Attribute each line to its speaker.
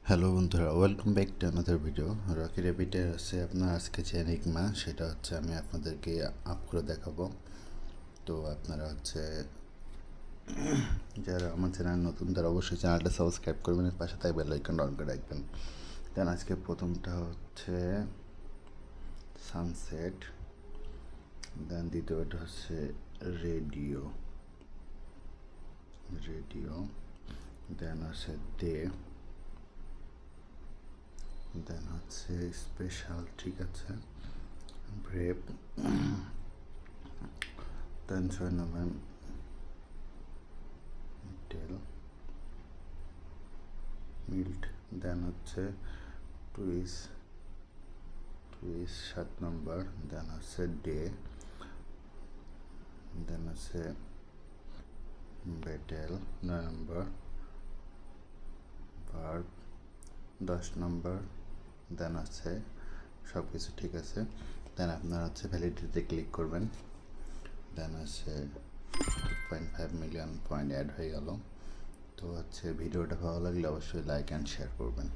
Speaker 1: Hello বন্ধুরা, welcome back to another video. Rocky র্যাবিটের হচ্ছে আপনার আজকে যে এনিগমা সেটা হচ্ছে আমি আপনাদেরকে আপ করে দেখাবো। তো আপনারা হচ্ছে যারা আমার চ্যানেল নতুন তারা অবশ্যই চ্যানেলটা সাবস্ক্রাইব করবেন, এর পাশে থাকবে বেল আইকন অন করে রাখবেন। দেন আজকে প্রথমটা হচ্ছে সানসেট, দেন দ্বিতীয়টা হচ্ছে রেডিও রেডিও দেন হচ্ছে ডে, দেন হচ্ছে স্পেশাল, ঠিক আছে, ব্রেভ, দেন 6 নম্বর টেল মিল্ট, দেন হচ্ছে টুইস 7 নম্বর, দেন হচ্ছে ডে, দেন হচ্ছে বেটেল 9 নম্বর, ভার্ব 10 নম্বর, দেন হচ্ছে সব কিছু ঠিক আছে। দেন আপনারা হচ্ছে ভ্যালিডিটিতে ক্লিক করবেন, দেন হচ্ছে 2.5 মিলিয়ন পয়েন্ট অ্যাড হয়ে গেল। তো হচ্ছে ভিডিওটা ভালো লাগলে অবশ্যই লাইক অ্যান্ড শেয়ার করবেন।